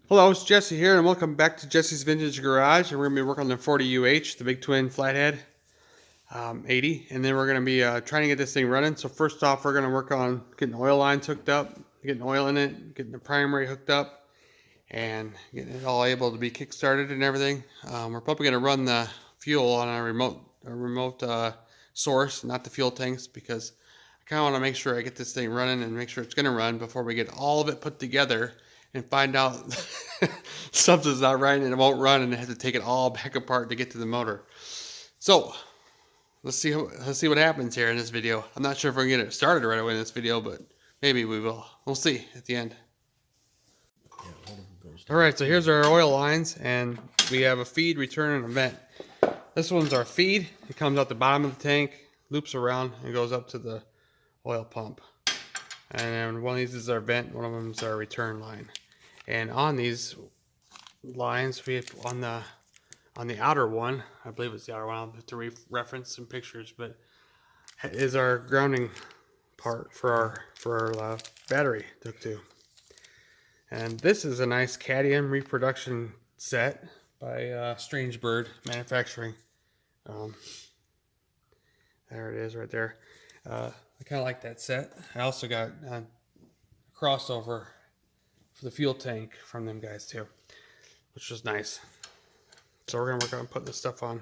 Hello, it's Jesse here, and welcome back to Jesse's Vintage Garage. And we're going to be working on the 40 UH, the big twin flathead 80, and then we're going to be trying to get this thing running. So first off, we're going to work on getting oil lines hooked up, getting oil in it, getting the primary hooked up, and getting it all able to be kick-started and everything. We're probably going to run the fuel on a remote source, not the fuel tanks, because I kind of want to make sure I get this thing running and make sure it's going to run before we get all of it put together and find out something's not right and it won't run and I have to take it all back apart to get to the motor. So let's see what happens here in this video. I'm not sure if we're gonna get it started right away in this video, but maybe we will. We'll see at the end. All right, so here's our oil lines, and we have a feed, return, and a vent. This one's our feed. It comes out the bottom of the tank, loops around, and goes up to the oil pump. And then one of these is our vent, one of them is our return line. And on these lines, we have on the outer one, I believe it's the outer one, I'll have to reference some pictures, but is our grounding part for our battery to hook to. And this is a nice cadmium reproduction set by Strange Bird Manufacturing. There it is right there. I kind of like that set. I also got a crossover for the fuel tank from them guys too, which was nice. So we're gonna work on putting this stuff on.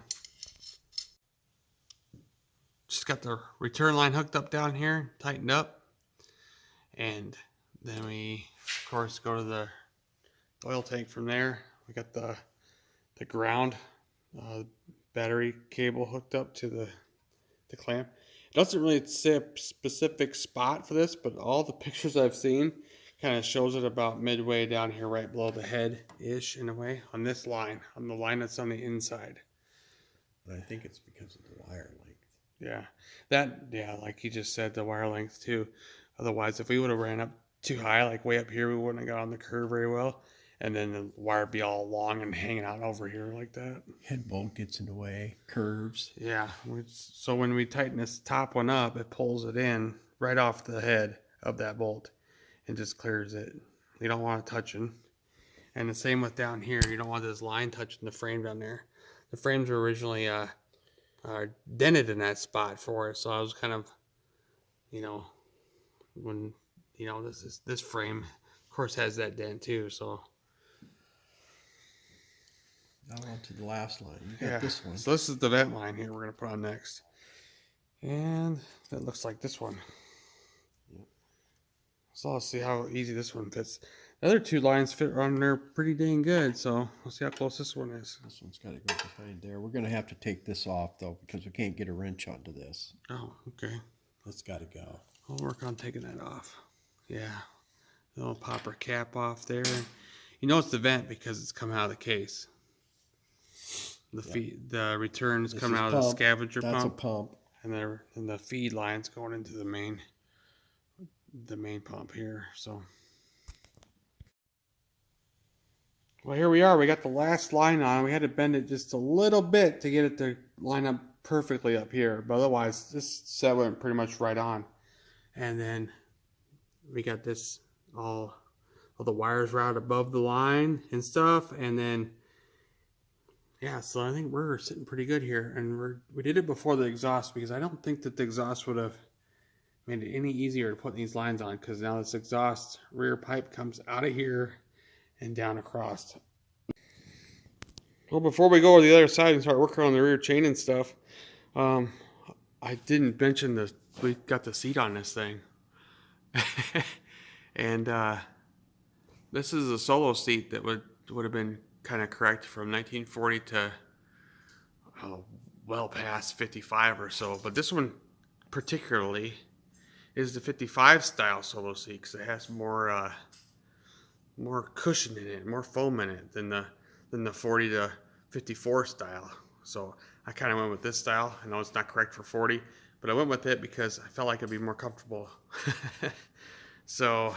Just got the return line hooked up down here, tightened up, and then we of course go to the oil tank from there. We got the ground battery cable hooked up to the clamp. It doesn't really say a specific spot for this, but all the pictures I've seen kind of shows it about midway down here, right below the head-ish in a way, on this line, on the line that's on the inside. But I think it's because of the wire length. Yeah, like he just said, the wire length too. Otherwise, if we would have ran up too high, like way up here, we wouldn't have got on the curve very well. And then the wire would be all long and hanging out over here like that. Head bolt gets in the way, curves. Yeah, so when we tighten this top one up, it pulls it in right off the head of that bolt and just clears it. You don't want it touching. And the same with down here. You don't want this line touching the frame down there. The frames were originally dented in that spot for it, so I was kind of, when this frame of course has that dent too, so now on to the last line. You got this one. So this is the vent line here we're going to put on next. And that looks like this one. Yep. So let's see how easy this one fits. The other two lines fit on there pretty dang good, so let's see how close this one is. This one's got to go behind there. We're going to have to take this off, though, because we can't get a wrench onto this. Oh, okay. That's got to go. I'll work on taking that off. Yeah. The little popper cap off there. You know it's the vent because it's coming out of the case. The return is coming out of the scavenger pump. That's a pump. And the feed line's going into the main pump here. So, well, here we are. We got the last line on. We had to bend it just a little bit to get it to line up perfectly up here, but otherwise this set went pretty much right on. And then we got this all the wires routed above the line and stuff, and then yeah, so I think we're sitting pretty good here, and we did it before the exhaust because I don't think that the exhaust would have made it any easier to put these lines on, because now this exhaust rear pipe comes out of here and down across. Well, before we go to the other side and start working on the rear chain and stuff, I didn't mention we got the seat on this thing. And this is a solo seat that would have been kind of correct from 1940 to well past 55 or so, but this one particularly is the 55 style solo seat because it has more cushion in it, more foam in it than the 40 to 54 style. So I kind of went with this style. I know it's not correct for 40, but I went with it because I felt like it'd be more comfortable. So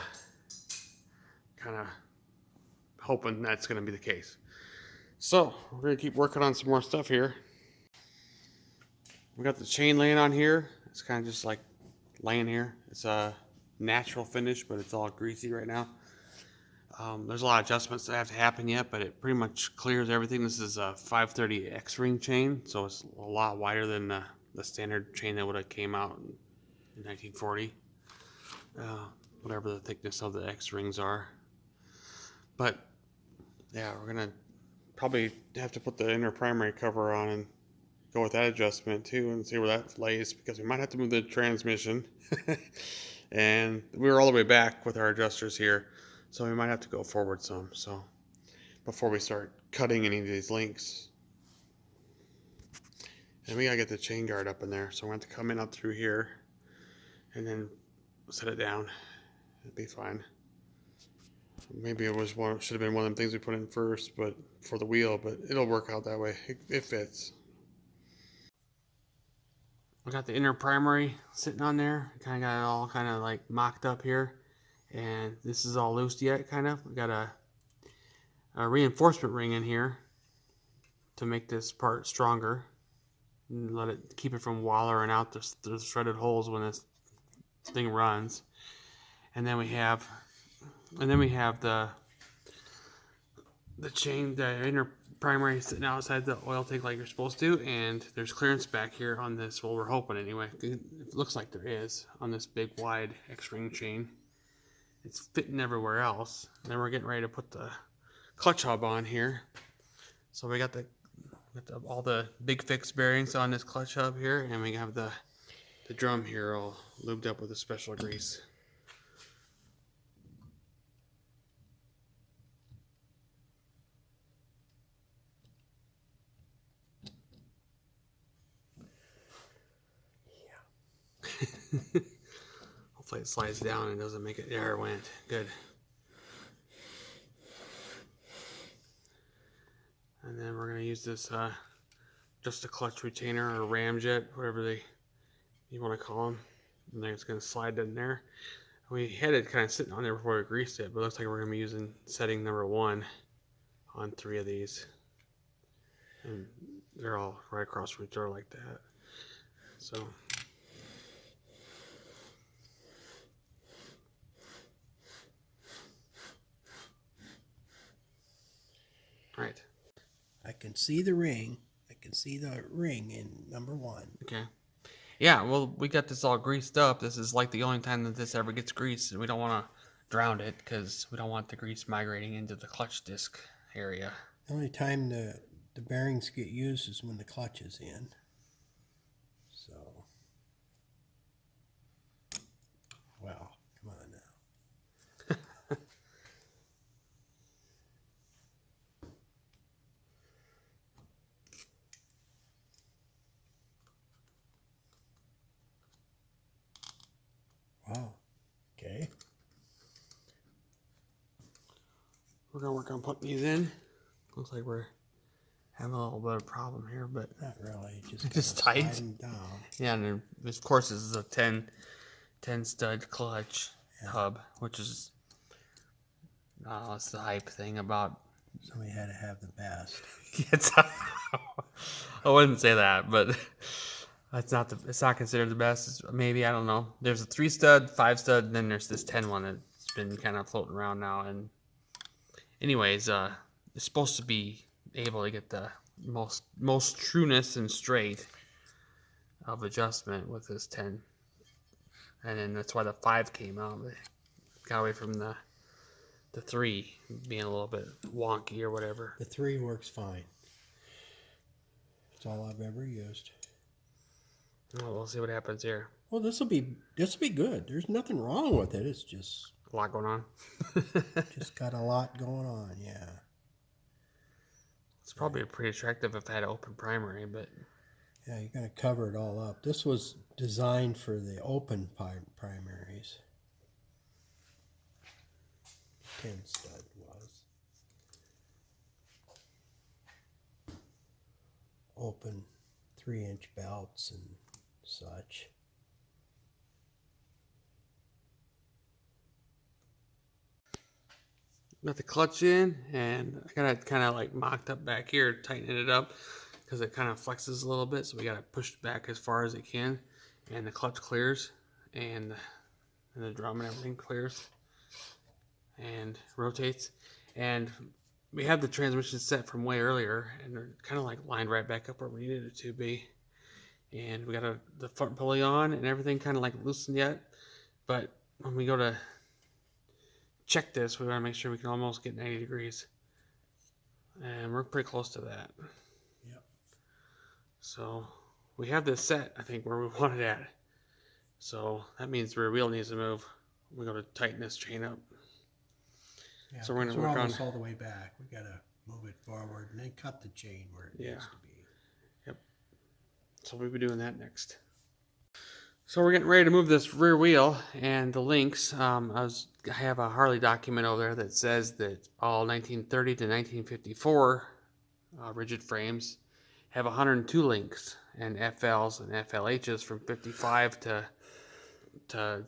kind of hoping that's going to be the case. So we're going to keep working on some more stuff here. We got the chain laying on here. It's kind of just like laying here. It's a natural finish, but it's all greasy right now. There's a lot of adjustments that have to happen yet, but it pretty much clears everything. This is a 530 X-ring chain, so it's a lot wider than the standard chain that would have came out in 1940. Whatever the thickness of the X-rings are. But yeah, we're gonna probably have to put the inner primary cover on and go with that adjustment too, and see where that lays, because we might have to move the transmission. And we were all the way back with our adjusters here, so we might have to go forward some, so before we start cutting any of these links. And we gotta get the chain guard up in there, so we're going to have to come in up through here and then set it down. It'll be fine. Maybe it was should have been one of them things we put in first, but for the wheel, but it'll work out that way. It fits. I got the inner primary sitting on there. Kind of got it all kind of like mocked up here, and this is all loose yet. Kind of. We got a reinforcement ring in here to make this part stronger and let it keep it from wallering out the shredded holes when this thing runs. And then we have the chain, the inner primary sitting outside the oil tank like you're supposed to, and there's clearance back here on this. Well, we're hoping anyway. It looks like there is on this big wide X-ring chain. It's fitting everywhere else. And then we're getting ready to put the clutch hub on here. So we got all the big fixed bearings on this clutch hub here, and we have the drum here all lubed up with a special grease. Hopefully it slides down and doesn't make it. There it went. Good. And then we're gonna use this just a clutch retainer or ramjet, whatever you want to call them. And then it's gonna slide in there. We had it kind of sitting on there before we greased it, but it looks like we're gonna be using setting number 1 on 3 of these, and they're all right across from each other like that. So. Right. I can see the ring. I can see the ring in number 1. Okay. Yeah, well, we got this all greased up. This is like the only time that this ever gets greased, and we don't want to drown it because we don't want the grease migrating into the clutch disc area. The only time the bearings get used is when the clutch is in. So, well, come on now. Wow. Okay. We're going to work on putting these in. Looks like we're having a little bit of a problem here, but Not really. just tight. Slide 'em down. Yeah, and then, of course, this is a 10 stud clutch hub, which is it's the hype thing about. Somebody had to have the best. I wouldn't say that, but it's not considered the best. Maybe, I don't know. There's a 3 stud, 5 stud, and then there's this 10 one that's been kind of floating around now. And anyways, it's supposed to be able to get the most trueness and straight of adjustment with this 10. And then that's why the 5 came out. They got away from the 3 being a little bit wonky or whatever. The 3 works fine. It's all I've ever used. Well, we'll see what happens here. Well, this will be good. There's nothing wrong with it. It's just A lot going on. just got a lot going on. Yeah. It's probably pretty attractive if it had an open primary, but Yeah, you're going to cover it all up. This was designed for the open primaries. 10 stud was. Open 3-inch belts and such. got the clutch in, and I got it kind of like mocked up back here, tightening it up because it kind of flexes a little bit, so we got to push it back as far as it can, and the clutch clears, and the drum and everything clears. and rotates. And we had the transmission set from way earlier, and they're kind of like lined right back up where we needed it to be. And we got the front pulley on and everything kind of like loosened yet. But when we go to check this, we want to make sure we can almost get 90 degrees. And we're pretty close to that. Yep. So we have this set, I think, where we want it at. So that means the rear wheel needs to move. We got to tighten this chain up. Yeah, So we're going to we're work on almost all the way back. We got to move it forward and then cut the chain where it needs to be. Yep. So we'll be doing that next. So we're getting ready to move this rear wheel and the links. I have a Harley document over there that says that all 1930 to 1954 rigid frames have 102 links, and FLs and FLHs from 55 to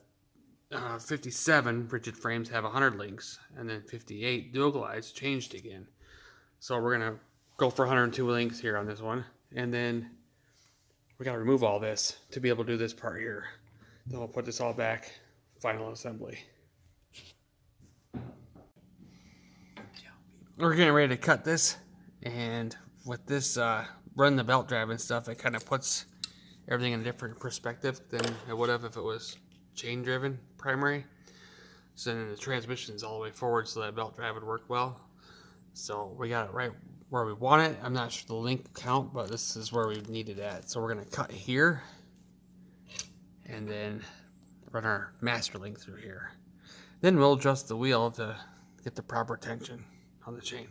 57 rigid frames have 100 links, and then 58 dual glides changed again. So we're gonna go for 102 links here on this one, and then we gotta remove all this to be able to do this part here. Then we'll put this all back, final assembly. We're getting ready to cut this, and with this run the belt drive and stuff, it kind of puts everything in a different perspective than it would have if it was chain driven primary. So then the transmission's all the way forward, so that belt drive would work well. So we got it right where we want it. I'm not sure the link count, but this is where we need it at. So we're gonna cut here and then run our master link through here. Then we'll adjust the wheel to get the proper tension on the chain.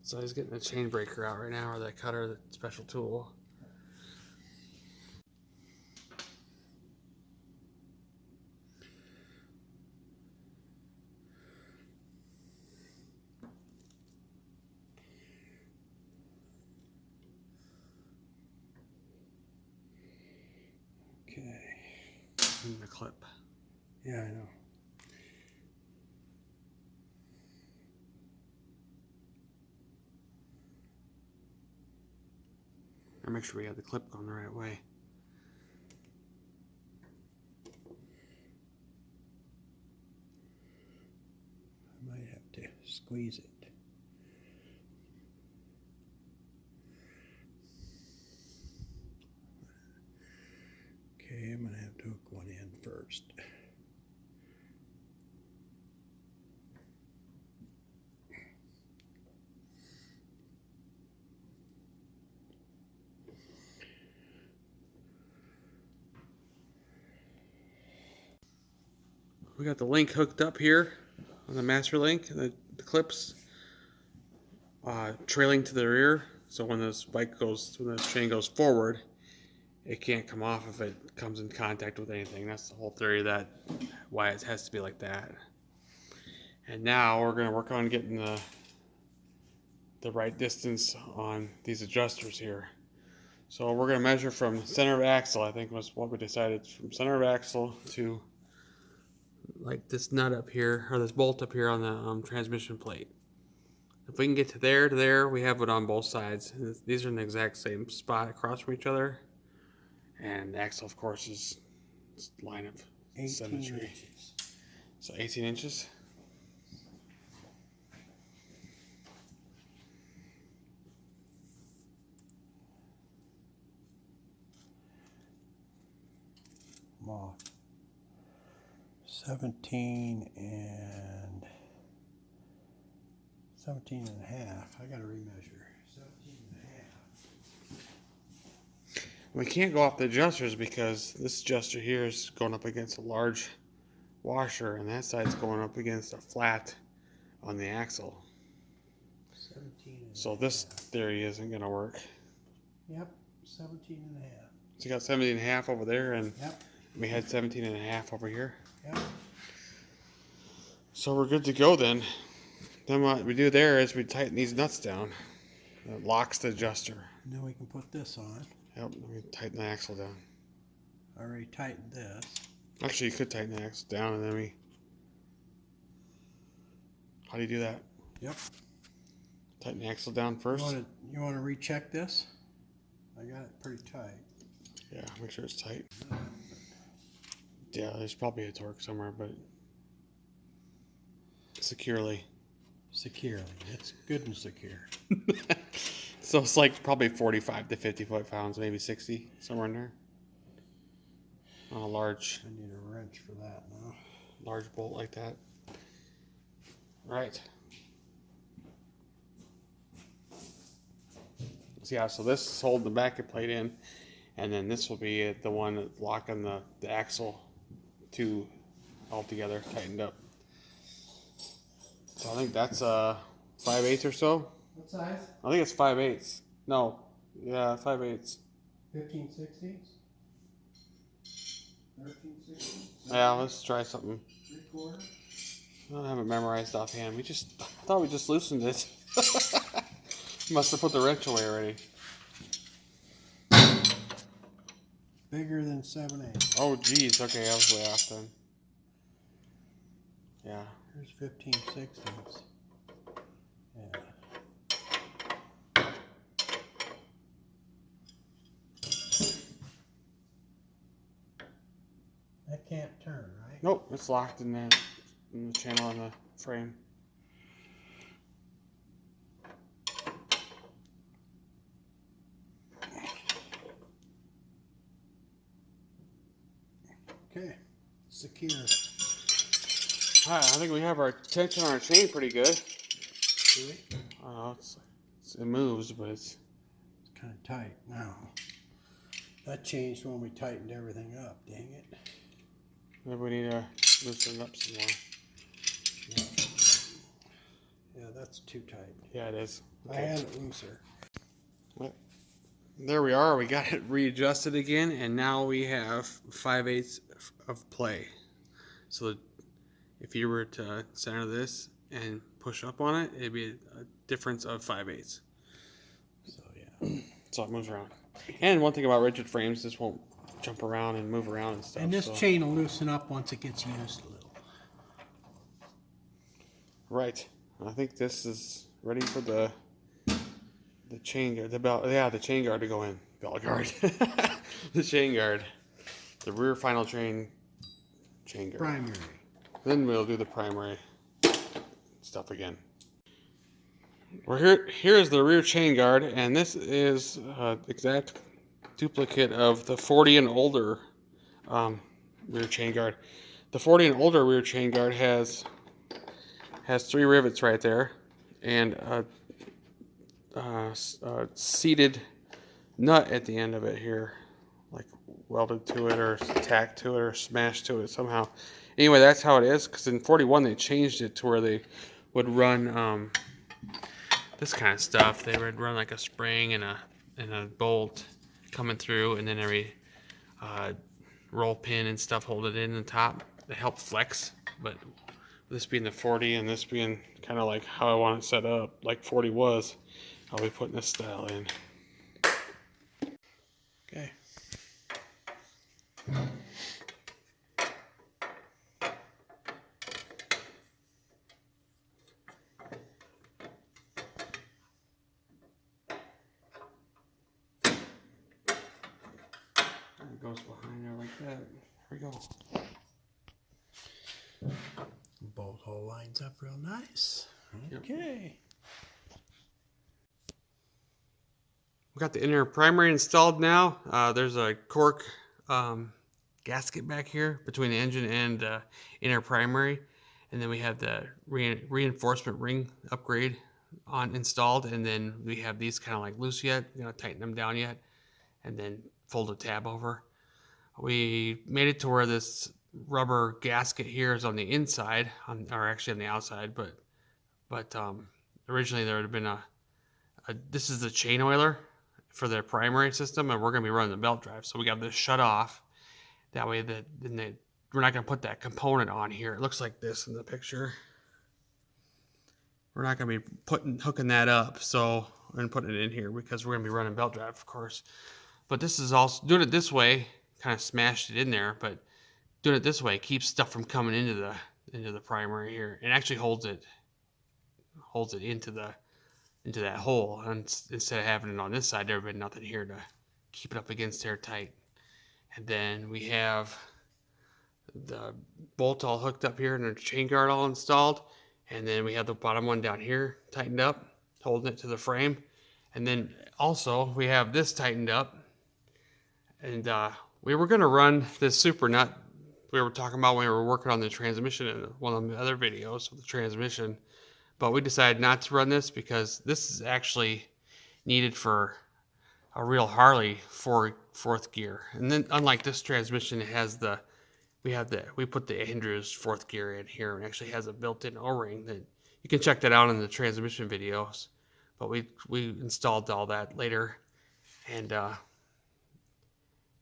So he's getting the chain breaker out right now, or the cutter, the special tool. Okay. And the clip. Yeah, I know. And make sure we have the clip going the right way. I might have to squeeze it. Okay, I'm gonna have to hook one in first. We got the link hooked up here on the master link, and the clips trailing to the rear. So when when the chain goes forward, it can't come off if it comes in contact with anything. That's the whole theory of that, why it has to be like that. And now we're going to work on getting the right distance on these adjusters here. So we're going to measure from center of axle, I think was what we decided, from center of axle to like this nut up here, or this bolt up here on the transmission plate. If we can get to there, we have it on both sides. These are in the exact same spot across from each other. And the axle, of course, is line of 18 symmetry. inches. So 18 inches. I'm off. 17 and 17 and a half. I gotta remeasure. 17 and a half. We can't go off the adjusters because this adjuster here is going up against a large washer, and that side's going up against a flat on the axle. 17 and So this theory isn't going to work. Yep, 17 and a half. So you got 17 and a half over there, and Yep, we had 17 and a half over here. yep. So we're good to go then. Then what we do there is we tighten these nuts down. It locks the adjuster. And then we can put this on. Yep, we tighten the axle down. I already tightened this. Actually, you could tighten the axle down, and then we... How do you do that? Yep. Tighten the axle down first? You want to recheck this? I got it pretty tight. Yeah, make sure it's tight. Yeah, there's probably a torque somewhere, but securely. Securely. It's good and secure. So it's like probably 45 to 50 foot-pounds, maybe 60, somewhere in there. On a large I need a wrench for that now. large bolt like that. Right. So yeah, so this is holding the bracket plate in, and then this will be the one that's locking the axle to all together, tightened up. So I think that's 5/8 or so. What size? I think it's 5/8. No, yeah, 5/8. 15/16? 13/16? Yeah, let's try something. 3/4? I don't have it memorized offhand. I thought we just loosened it. Must have put the wrench away already. Bigger than 7/8. Oh, geez. Okay, I was way off then. Yeah. Here's 15/16. Yeah. That can't turn, right? Nope, it's locked in the channel on the frame. Okay. Secure. Alright, I think we have our tension on our chain pretty good. Do we? I don't know, it moves, but it's Kind of tight now. That changed when we tightened everything up. Dang it. maybe we need to loosen it up some more. Yeah, that's too tight. Yeah, it is. I had it looser. There we are. We got it readjusted again, and now we have 5/8 of play. So if you were to center this and push up on it, it'd be a difference of 5/8. So yeah. So it moves around. And one thing about rigid frames, this won't jump around and move around and stuff. And this so. chain will loosen up once it gets used a little. Right. I think this is ready for the chain guard, the belt. Yeah, the chain guard to go in. Belt guard. The chain guard. The rear final chain guard. Primary. Then we'll do the primary stuff again. We're here. Here's the rear chain guard, and this is exact duplicate of the 40 and older rear chain guard. The 40 and older rear chain guard has 3 rivets right there, and a seated nut at the end of it here, like welded to it or tacked to it or smashed to it somehow. Anyway, that's how it is, because in 41 they changed it to where they would run this kind of stuff. They would run like a spring and a bolt coming through, and then every roll pin and stuff hold it in the top. They help flex, but this being the 40 and this being kind of like how I want it set up, like 40 was, I'll be putting this style in. Okay. It goes behind there like that. Here we go. Bolt hole lines up real nice. Okay. We got the inner primary installed now. There's a cork gasket back here between the engine and inner primary, and then we have the reinforcement ring upgrade installed, and then we have these kind of like loose yet. You know, tighten them down yet, and then fold a tab over. We made it to where this rubber gasket here is on the inside, or actually on the outside, but originally there would have been this is the chain oiler for their primary system, and we're going to be running the belt drive. So we got this shut off. That way we're not going to put that component on here. It looks like this in the picture. We're not going to be hooking that up and putting it in here, because we're going to be running belt drive, of course. But this is also, doing it this way, kind of smashed it in there, but doing it this way keeps stuff from coming into the primary here, and actually holds it into that hole. And instead of having it on this side, there would have been nothing here to keep it up against there tight. And then we have the bolt all hooked up here and the chain guard all installed. And then we have the bottom one down here tightened up, holding it to the frame. And then also we have this tightened up. And we were going to run this super nut we were talking about when we were working on the transmission in one of the other videos of the transmission. But we decided not to run this because this is actually needed for a real Harley fourth gear. And then unlike this transmission, it has we put the Andrews fourth gear in here and actually has a built-in O-ring that you can check that out in the transmission videos. But we installed all that later, and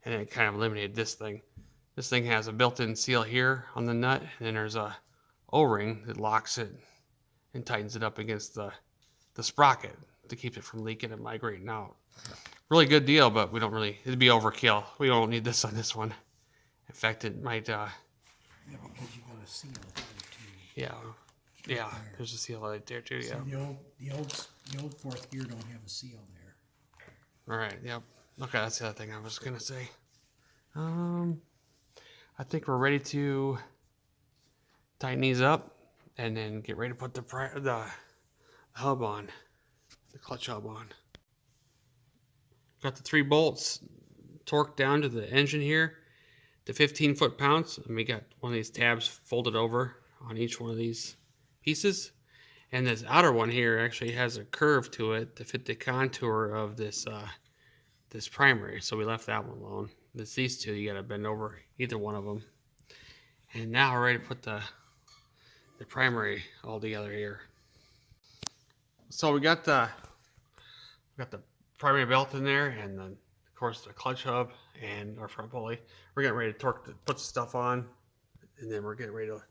it kind of eliminated this thing. This thing has a built-in seal here on the nut, and then there's a O-ring that locks it and tightens it up against the sprocket to keep it from leaking and migrating out. Really good deal, but it'd be overkill. We don't need this on this one. In fact, it might, Yeah, because you got a seal there too. yeah, there's a seal right there too, yeah. So the old fourth gear don't have a seal there. All right, yep. Okay, that's the other thing I was gonna say. I think we're ready to tighten these up and then get ready to put the hub on, the clutch hub on. Got the 3 bolts torqued down to the engine here to 15 foot-pounds, and we got one of these tabs folded over on each one of these pieces. And this outer one here actually has a curve to it to fit the contour of this this primary, so we left that one alone. It's these two, you gotta bend over either one of them. And now we're ready to put the primary all together here. So we got the primary belt in there, and then of course the clutch hub and our front pulley. We're getting ready to put the stuff on, and then we're getting ready to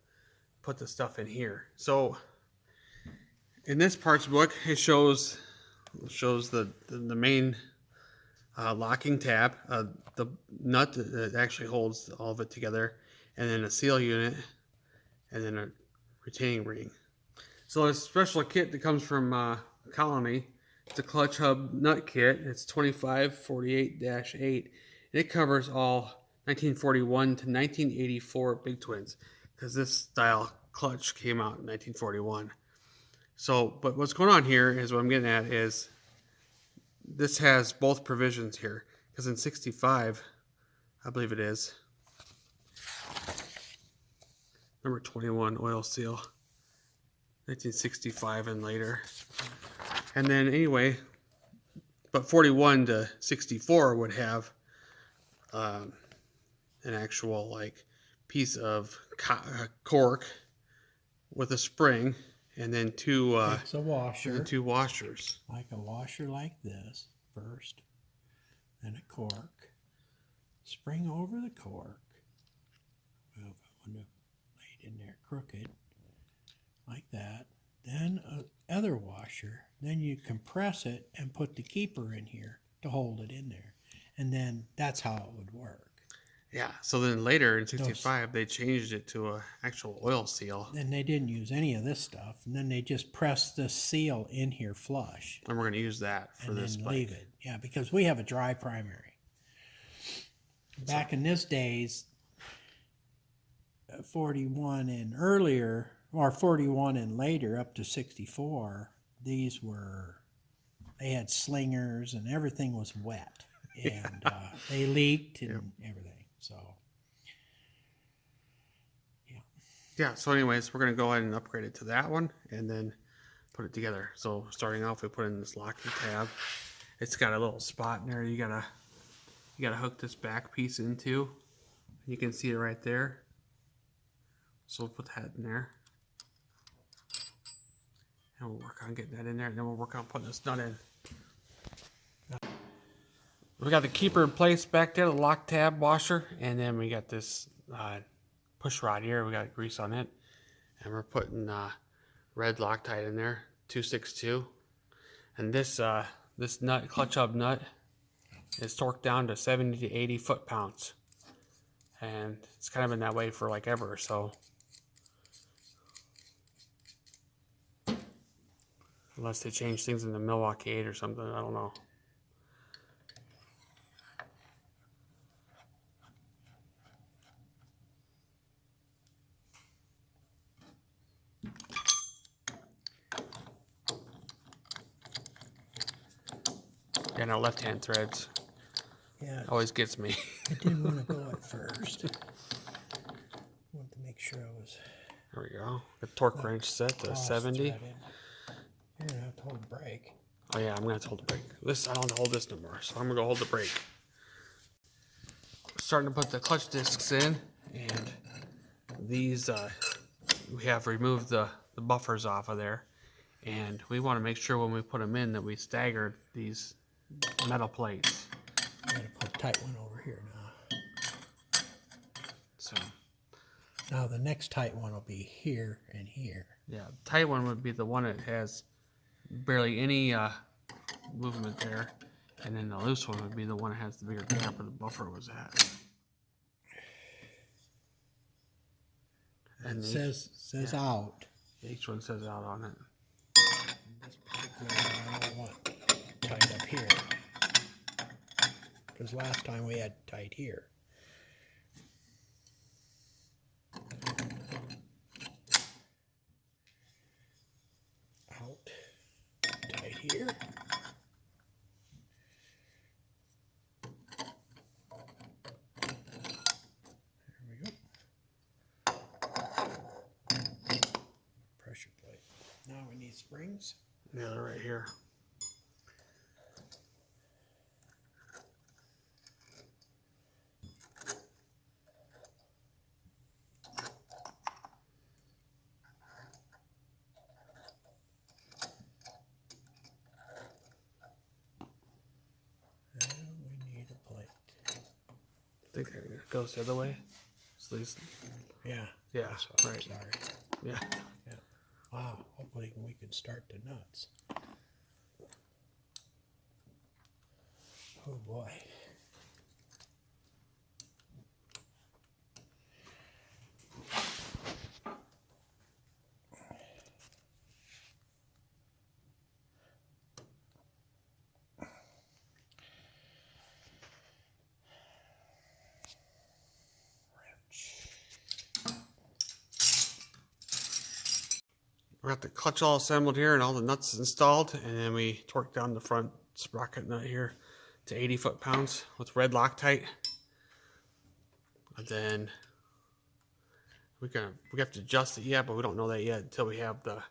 put the stuff in here. So in this parts book, it shows the main locking tab, the nut that actually holds all of it together, and then a seal unit, and then a retaining ring. So a special kit that comes from Colony. It's a clutch hub nut kit. It's 2548-8, and it covers all 1941 to 1984 Big Twins, because this style clutch came out in 1941. So, but what's going on here is what I'm getting at is this has both provisions here, because in 65, I believe it is, number 21 oil seal, 1965 and later. And then anyway, but 41 to 64 would have an actual like piece of cork with a spring, and then It's a washer. and 2 washers. Like a washer like this first, then a cork, spring over the cork. Well, if I want to lay it in there crooked, like that. Then a other washer. Then you compress it and put the keeper in here to hold it in there. And then that's how it would work. Yeah, so then later in 65, they changed it to an actual oil seal. Then they didn't use any of this stuff. And then they just pressed the seal in here flush. And we're going to use that for this bike. Leave it. Yeah, because we have a dry primary. Back in this days, 41 and earlier, or 41 and later up to 64, they had slingers and everything was wet. And they leaked and everything. So, yeah, so anyways, we're going to go ahead and upgrade it to that one and then put it together. So starting off, we put in this locking tab. It's got a little spot in there you gotta hook this back piece into. You can see it right there. So we'll put that in there. And we'll work on getting that in there, and then we'll work on putting this nut in. We got the keeper in place back there, the lock tab washer, and then we got this push rod here. We got grease on it, and we're putting red Loctite in there, 262. And this nut, clutch hub nut, is torqued down to 70 to 80 foot-pounds, and it's kind of been that way for like ever. So unless they change things in the Milwaukee 8 or something, I don't know. And our left-hand threads Yeah, always gets me. I didn't want to go at first. Wanted to make sure I was There we go. The torque wrench set to 70. You're gonna have to hold the brake. Oh yeah, I'm gonna have to hold the brake. This I don't have to hold this no more, so I'm gonna go hold the brake. Starting to put the clutch discs in, and these we have removed the buffers off of there, and we want to make sure when we put them in that we staggered these metal plates. I gotta put a tight one over here now. So Now the next tight one will be here and here. yeah, the tight one would be the one that has barely any movement there, and then the loose one would be the one that has the bigger gap where the buffer was at. And It says out. each one says out on it. This particular one I don't want tight up here. Because last time we had tight here. Out. Tight here. There we go. Pressure plate. Now we need springs. Yeah, they're right here. And we need a plate. I think it goes the other way. At least, Yeah. yeah, That's what I'm right. sorry. Yeah. Yeah. Wow. Hopefully we can start the nuts. Oh boy. We got the clutch all assembled here and all the nuts installed, and then we torqued down the front sprocket nut here to 80 foot-pounds with red Loctite. And then we have to adjust it yet, but we don't know that yet until we have the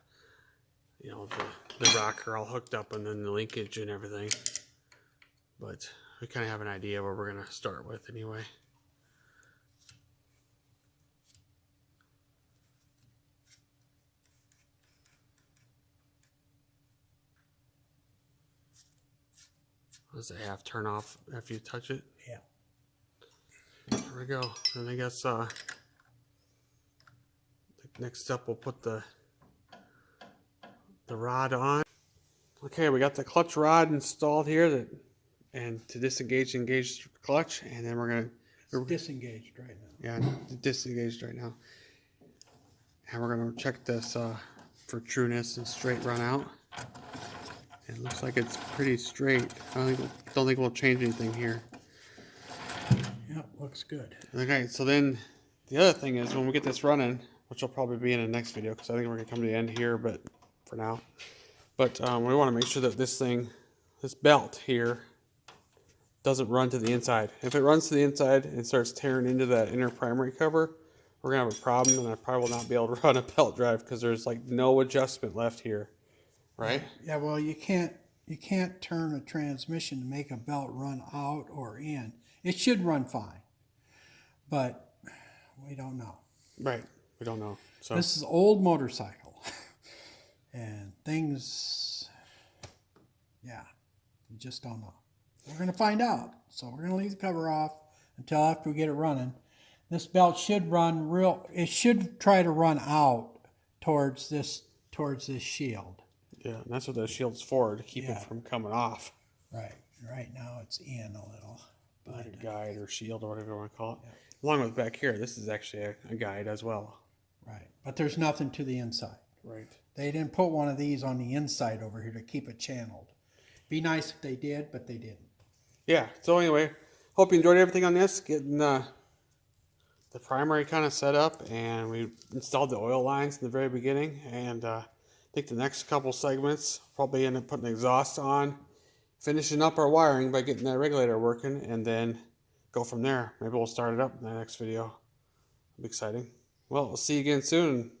rocker all hooked up and then the linkage and everything. But we kind of have an idea where we're gonna start with anyway. Does it half turn off after you touch it? Yeah. There we go. And I guess next up we'll put the rod on. Okay, we got the clutch rod installed here and to disengage, engage the clutch, and then we're It's disengaged right now. yeah, disengaged right now. And we're gonna check this for trueness and straight run out. It looks like it's pretty straight. I don't think we'll change anything here. Yep, looks good. Okay, so then the other thing is when we get this running, which will probably be in the next video because I think we're gonna come to the end here, but for now. But we want to make sure that this belt here, doesn't run to the inside. If it runs to the inside and starts tearing into that inner primary cover, we're gonna have a problem, and I probably will not be able to run a belt drive because there's like no adjustment left here, right? Yeah, well, you can't turn a transmission to make a belt run out or in. It should run fine, but we don't know. Right, we don't know. So This is old motorcycle, and things, yeah, you just don't know. We're gonna find out, so we're gonna leave the cover off until after we get it running. This belt should run it should try to run out towards this shield. yeah, and that's what the shield's for, to keep Yeah. it from coming off. Right now it's in a little, Like but a guide or shield or whatever you want to call it. Along with back here, this is actually a guide as well. right. But there's nothing to the inside. Right. They didn't put one of these on the inside over here to keep it channeled. Be nice if they did, but they didn't. Yeah, so anyway, hope you enjoyed everything on this, getting the primary kind of set up, and we installed the oil lines in the very beginning, and I think the next couple segments probably end up putting exhaust on finishing up our wiring by getting that regulator working, and then go from there. Maybe we'll start it up in the next video. It'll be exciting. Well, we'll see you again soon.